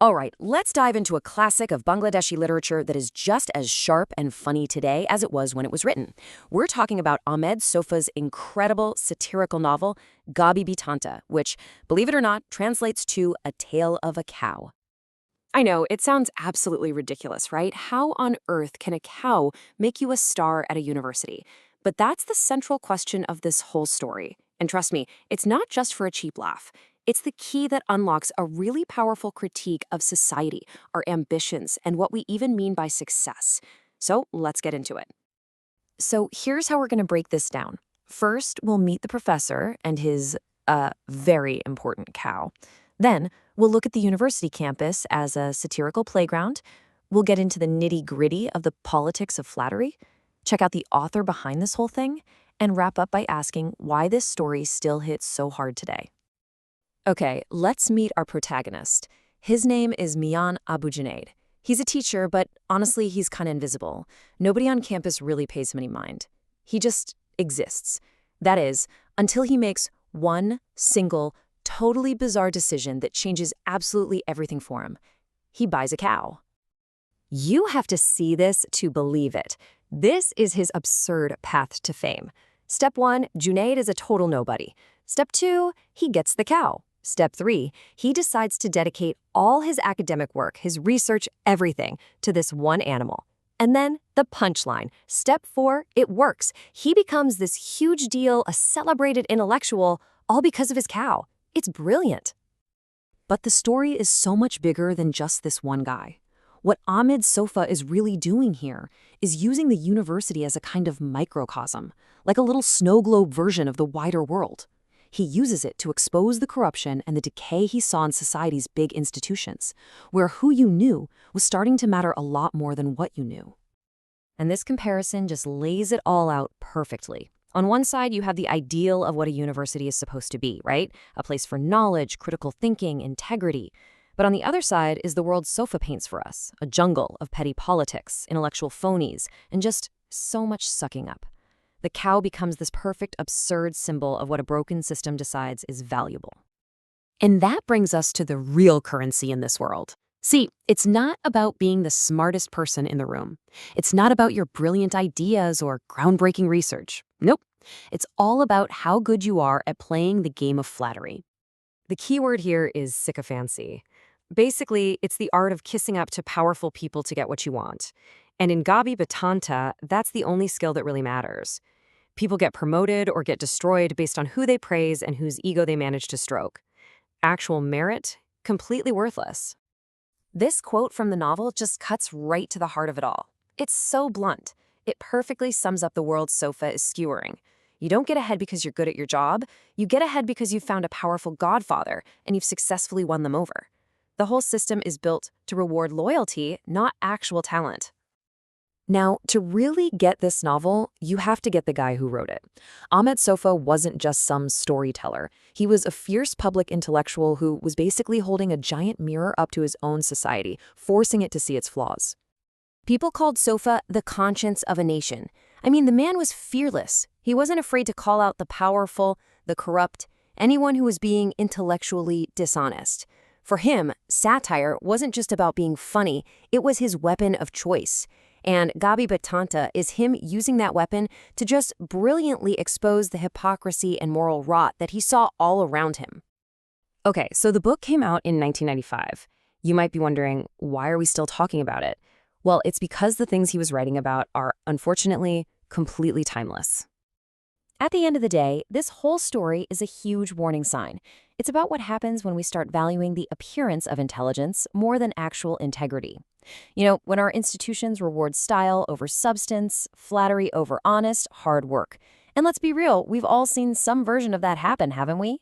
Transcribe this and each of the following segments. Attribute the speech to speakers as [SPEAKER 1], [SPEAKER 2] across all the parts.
[SPEAKER 1] All right, let's dive into a classic of Bangladeshi literature that is just as sharp and funny today as it was when it was written. We're talking about Ahmed Sofa's incredible satirical novel, Gavhi Brittant, which, believe it or not, translates to A Tale of a Cow. I know, it sounds absolutely ridiculous, right? How on earth can a cow make you a star at a university? But that's the central question of this whole story. And trust me, it's not just for a cheap laugh. It's the key that unlocks a really powerful critique of society, our ambitions, and what we even mean by success. So let's get into it. So here's how we're going to break this down. First, we'll meet the professor and his very important cow. Then, we'll look at the university campus as a satirical playground. We'll get into the nitty-gritty of the politics of flattery, check out the author behind this whole thing, and wrap up by asking why this story still hits so hard today. Okay, let's meet our protagonist. His name is Mian Abu Junaid. He's a teacher, but honestly, he's kind of invisible. Nobody on campus really pays him any mind. He just exists. That is, until he makes one single, totally bizarre decision that changes absolutely everything for him. He buys a cow. You have to see this to believe it. This is his absurd path to fame. Step 1, Junaid is a total nobody. Step 2, he gets the cow. Step 3, he decides to dedicate all his academic work, his research, everything, to this one animal. And then the punchline. Step 4, it works. He becomes this huge deal, a celebrated intellectual, all because of his cow. It's brilliant. But the story is so much bigger than just this one guy. What Ahmed Sofa is really doing here is using the university as a kind of microcosm, like a little snow globe version of the wider world. He uses it to expose the corruption and the decay he saw in society's big institutions, where who you knew was starting to matter a lot more than what you knew. And this comparison just lays it all out perfectly. On one side, you have the ideal of what a university is supposed to be, right? A place for knowledge, critical thinking, integrity. But on the other side is the world Sofa paints for us, a jungle of petty politics, intellectual phonies, and just so much sucking up. The cow becomes this perfect, absurd symbol of what a broken system decides is valuable. And that brings us to the real currency in this world. See, it's not about being the smartest person in the room. It's not about your brilliant ideas or groundbreaking research. Nope. It's all about how good you are at playing the game of flattery. The key word here is sycophancy. Basically, it's the art of kissing up to powerful people to get what you want. And in Gavhi Brittant, that's the only skill that really matters. People get promoted or get destroyed based on who they praise and whose ego they manage to stroke. Actual merit, completely worthless. This quote from the novel just cuts right to the heart of it all. It's so blunt. It perfectly sums up the world Sofa is skewering. You don't get ahead because you're good at your job. You get ahead because you've found a powerful godfather and you've successfully won them over. The whole system is built to reward loyalty, not actual talent. Now, to really get this novel, you have to get the guy who wrote it. Ahmed Sofa wasn't just some storyteller. He was a fierce public intellectual who was basically holding a giant mirror up to his own society, forcing it to see its flaws. People called Sofa the conscience of a nation. I mean, the man was fearless. He wasn't afraid to call out the powerful, the corrupt, anyone who was being intellectually dishonest. For him, satire wasn't just about being funny, it was his weapon of choice. And Gavhi Brittant is him using that weapon to just brilliantly expose the hypocrisy and moral rot that he saw all around him. Okay, so the book came out in 1995. You might be wondering, why are we still talking about it? Well, it's because the things he was writing about are, unfortunately, completely timeless. At the end of the day, this whole story is a huge warning sign. It's about what happens when we start valuing the appearance of intelligence more than actual integrity. You know, when our institutions reward style over substance, flattery over honest, hard work. And let's be real, we've all seen some version of that happen, haven't we?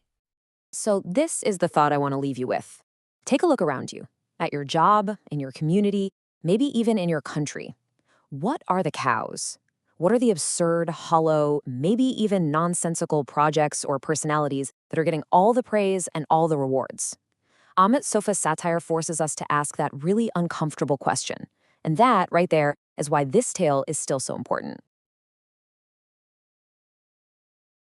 [SPEAKER 1] So this is the thought I want to leave you with. Take a look around you, at your job, in your community, maybe even in your country. What are the cows? What are the absurd, hollow, maybe even nonsensical projects or personalities that are getting all the praise and all the rewards? Ahmed Sofa's satire forces us to ask that really uncomfortable question. And that, right there, is why this tale is still so important.